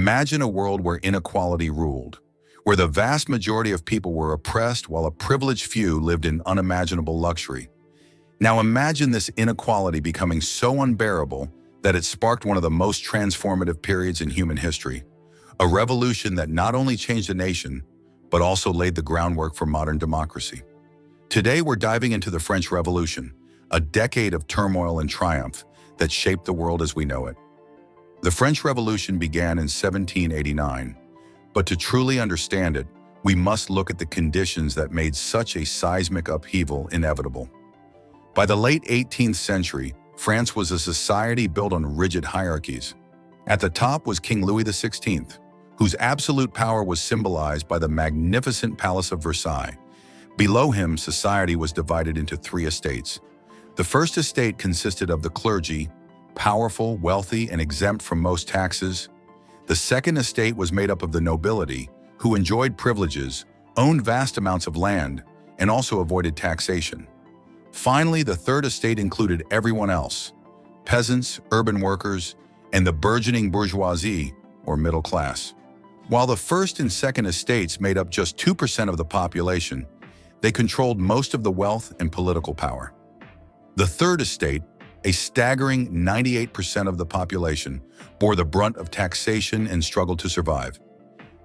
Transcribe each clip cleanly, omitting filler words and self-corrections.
Imagine a world where inequality ruled, where the vast majority of people were oppressed while a privileged few lived in unimaginable luxury. Now imagine this inequality becoming so unbearable that it sparked one of the most transformative periods in human history, a revolution that not only changed a nation, but also laid the groundwork for modern democracy. Today we're diving into the French Revolution, a decade of turmoil and triumph that shaped the world as we know it. The French Revolution began in 1789, but to truly understand it, we must look at the conditions that made such a seismic upheaval inevitable. By the late 18th century, France was a society built on rigid hierarchies. At the top was King Louis XVI, whose absolute power was symbolized by the magnificent Palace of Versailles. Below him, society was divided into three estates. The first estate consisted of the clergy, powerful, wealthy, and exempt from most taxes. The second estate was made up of the nobility, who enjoyed privileges, owned vast amounts of land, and also avoided taxation. Finally, the third estate included everyone else: peasants, urban workers, and the burgeoning bourgeoisie, or middle class. While the first and second estates made up just 2% of the population, they controlled most of the wealth and political power. The third estate, a staggering 98% of the population, bore the brunt of taxation and struggled to survive.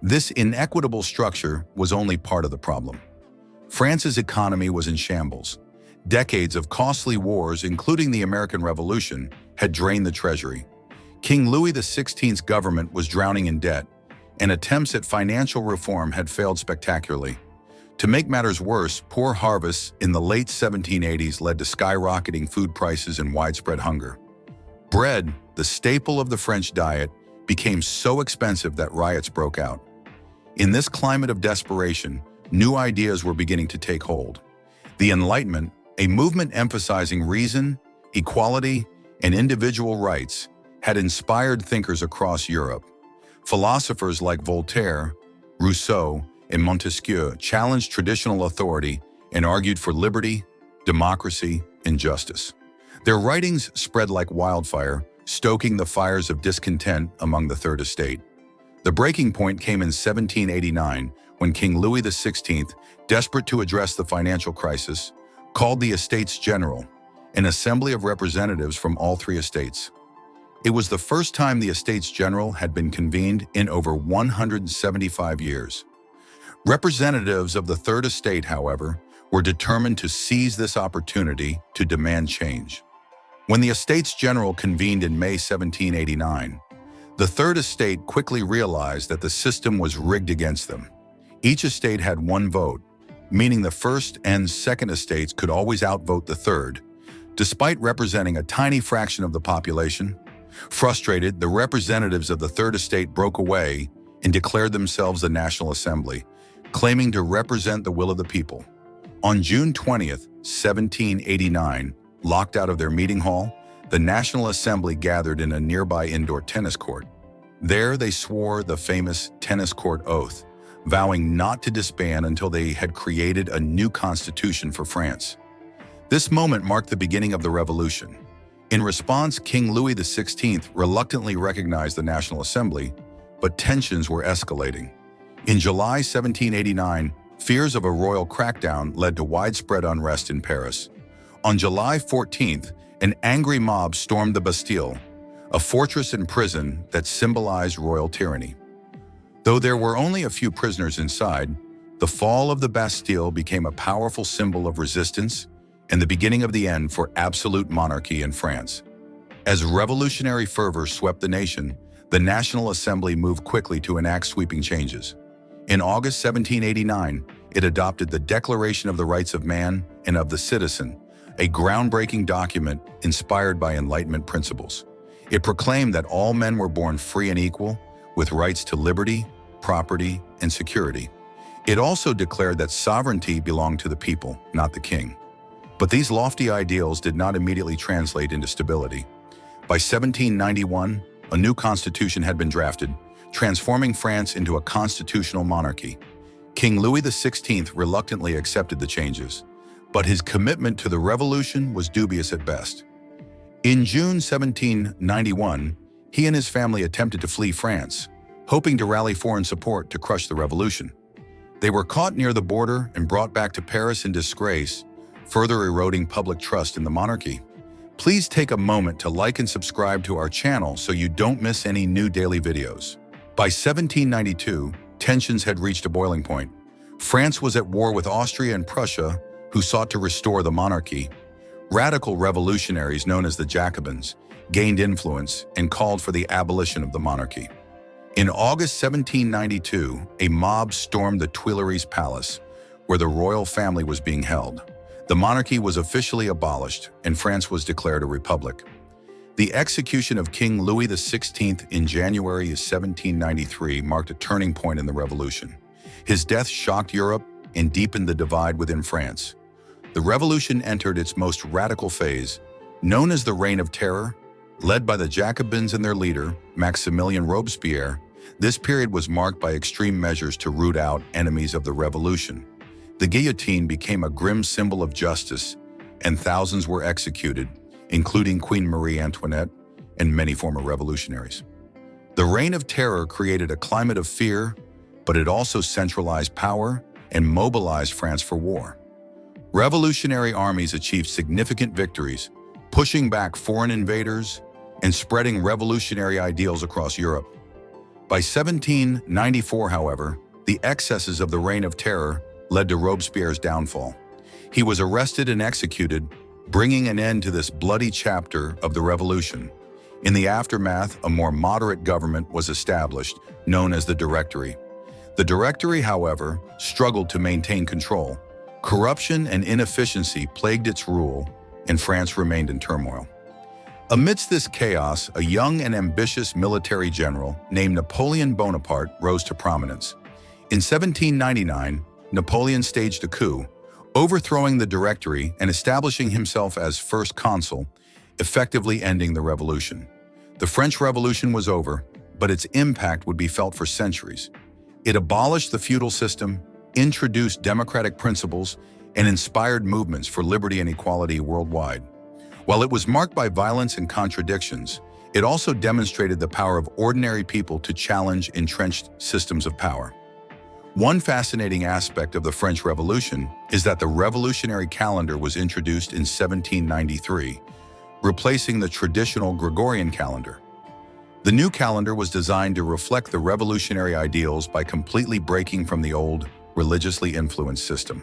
This inequitable structure was only part of the problem. France's economy was in shambles. Decades of costly wars, including the American Revolution, had drained the treasury. King Louis XVI's government was drowning in debt, and attempts at financial reform had failed spectacularly. To make matters worse, poor harvests in the late 1780s led to skyrocketing food prices and widespread hunger. Bread, the staple of the French diet, became so expensive that riots broke out. In this climate of desperation, new ideas were beginning to take hold. The Enlightenment, a movement emphasizing reason, equality, and individual rights, had inspired thinkers across Europe. Philosophers like Voltaire, Rousseau, and Montesquieu challenged traditional authority and argued for liberty, democracy, and justice. Their writings spread like wildfire, stoking the fires of discontent among the Third Estate. The breaking point came in 1789 when King Louis XVI, desperate to address the financial crisis, called the Estates General, an assembly of representatives from all three estates. It was the first time the Estates General had been convened in over 175 years. Representatives of the Third Estate, however, were determined to seize this opportunity to demand change. When the Estates General convened in May 1789, the Third Estate quickly realized that the system was rigged against them. Each estate had one vote, meaning the First and Second Estates could always outvote the Third, despite representing a tiny fraction of the population. Frustrated, the representatives of the Third Estate broke away and declared themselves the National Assembly, claiming to represent the will of the people. On June 20th, 1789, locked out of their meeting hall, the National Assembly gathered in a nearby indoor tennis court. There they swore the famous tennis court oath, vowing not to disband until they had created a new constitution for France. This moment marked the beginning of the revolution. In response, King Louis XVI reluctantly recognized the National Assembly, but tensions were escalating. In July 1789, fears of a royal crackdown led to widespread unrest in Paris. On July 14th, an angry mob stormed the Bastille, a fortress and prison that symbolized royal tyranny. Though there were only a few prisoners inside, the fall of the Bastille became a powerful symbol of resistance and the beginning of the end for absolute monarchy in France. As revolutionary fervor swept the nation, the National Assembly moved quickly to enact sweeping changes. In August 1789, it adopted the Declaration of the Rights of Man and of the Citizen, a groundbreaking document inspired by Enlightenment principles. It proclaimed that all men were born free and equal, with rights to liberty, property, and security. It also declared that sovereignty belonged to the people, not the king. But these lofty ideals did not immediately translate into stability. By 1791, a new constitution had been drafted, transforming France into a constitutional monarchy. King Louis XVI reluctantly accepted the changes, but his commitment to the revolution was dubious at best. In June 1791, he and his family attempted to flee France, hoping to rally foreign support to crush the revolution. They were caught near the border and brought back to Paris in disgrace, further eroding public trust in the monarchy. Please take a moment to like and subscribe to our channel so you don't miss any new daily videos. By 1792, tensions had reached a boiling point. France was at war with Austria and Prussia, who sought to restore the monarchy. Radical revolutionaries known as the Jacobins gained influence and called for the abolition of the monarchy. In August 1792, a mob stormed the Tuileries Palace, where the royal family was being held. The monarchy was officially abolished, and France was declared a republic. The execution of King Louis XVI in January 1793 marked a turning point in the revolution. His death shocked Europe and deepened the divide within France. The revolution entered its most radical phase, known as the Reign of Terror. Led by the Jacobins and their leader, Maximilien Robespierre, this period was marked by extreme measures to root out enemies of the revolution. The guillotine became a grim symbol of justice, and thousands were executed, including Queen Marie Antoinette and many former revolutionaries. The Reign of Terror created a climate of fear, but it also centralized power and mobilized France for war. Revolutionary armies achieved significant victories, pushing back foreign invaders and spreading revolutionary ideals across Europe. By 1794, however, the excesses of the Reign of Terror led to Robespierre's downfall. He was arrested and executed, bringing an end to this bloody chapter of the revolution. In the aftermath, a more moderate government was established, known as the Directory. The Directory, however, struggled to maintain control. Corruption and inefficiency plagued its rule, and France remained in turmoil. Amidst this chaos, a young and ambitious military general named Napoleon Bonaparte rose to prominence. In 1799, Napoleon staged a coup, overthrowing the Directory and establishing himself as first consul, effectively ending the revolution. The French Revolution was over, but its impact would be felt for centuries. It abolished the feudal system, introduced democratic principles, and inspired movements for liberty and equality worldwide. While it was marked by violence and contradictions, it also demonstrated the power of ordinary people to challenge entrenched systems of power. One fascinating aspect of the French Revolution is that the revolutionary calendar was introduced in 1793, replacing the traditional Gregorian calendar. The new calendar was designed to reflect the revolutionary ideals by completely breaking from the old, religiously influenced system.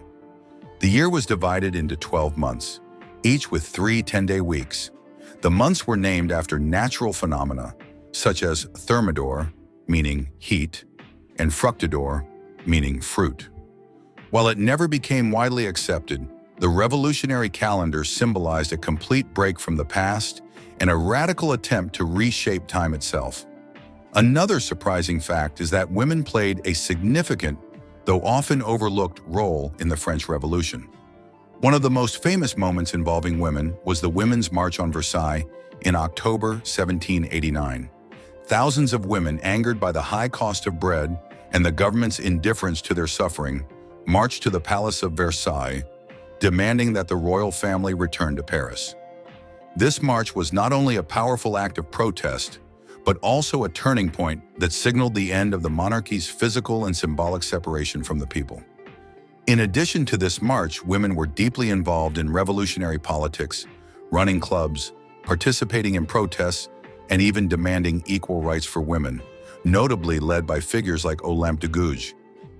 The year was divided into 12 months, each with 3 10-day weeks. The months were named after natural phenomena, such as Thermidor, meaning heat, and Fructidor, meaning fruit. While it never became widely accepted, the revolutionary calendar symbolized a complete break from the past and a radical attempt to reshape time itself. Another surprising fact is that women played a significant, though often overlooked, role in the French Revolution. One of the most famous moments involving women was the Women's March on Versailles in October 1789. Thousands of women, angered by the high cost of bread and the government's indifference to their suffering, marched to the Palace of Versailles, demanding that the royal family return to Paris. This march was not only a powerful act of protest, but also a turning point that signaled the end of the monarchy's physical and symbolic separation from the people. In addition to this march, women were deeply involved in revolutionary politics, running clubs, participating in protests, and even demanding equal rights for women, notably led by figures like Olympe de Gouges,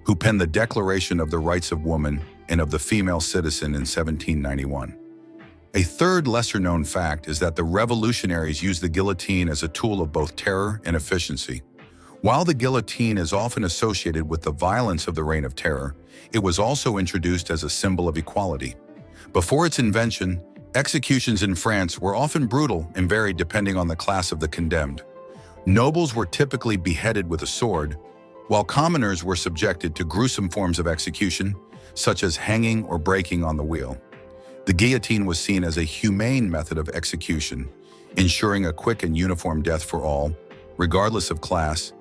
who penned the Declaration of the Rights of Woman and of the Female Citizen in 1791. A third lesser-known fact is that the revolutionaries used the guillotine as a tool of both terror and efficiency. While the guillotine is often associated with the violence of the Reign of Terror, it was also introduced as a symbol of equality. Before its invention, executions in France were often brutal and varied depending on the class of the condemned. Nobles were typically beheaded with a sword, while commoners were subjected to gruesome forms of execution, such as hanging or breaking on the wheel. The guillotine was seen as a humane method of execution, ensuring a quick and uniform death for all, regardless of class,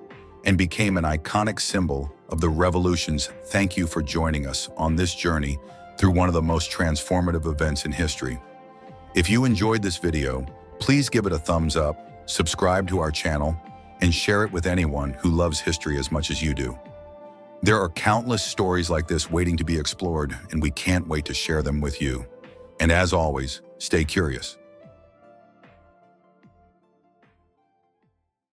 and became an iconic symbol of the revolution's. Thank you for joining us on this journey through one of the most transformative events in history. If you enjoyed this video, please give it a thumbs up, subscribe to our channel, and share it with anyone who loves history as much as you do. There are countless stories like this waiting to be explored, and we can't wait to share them with you. And as always, stay curious.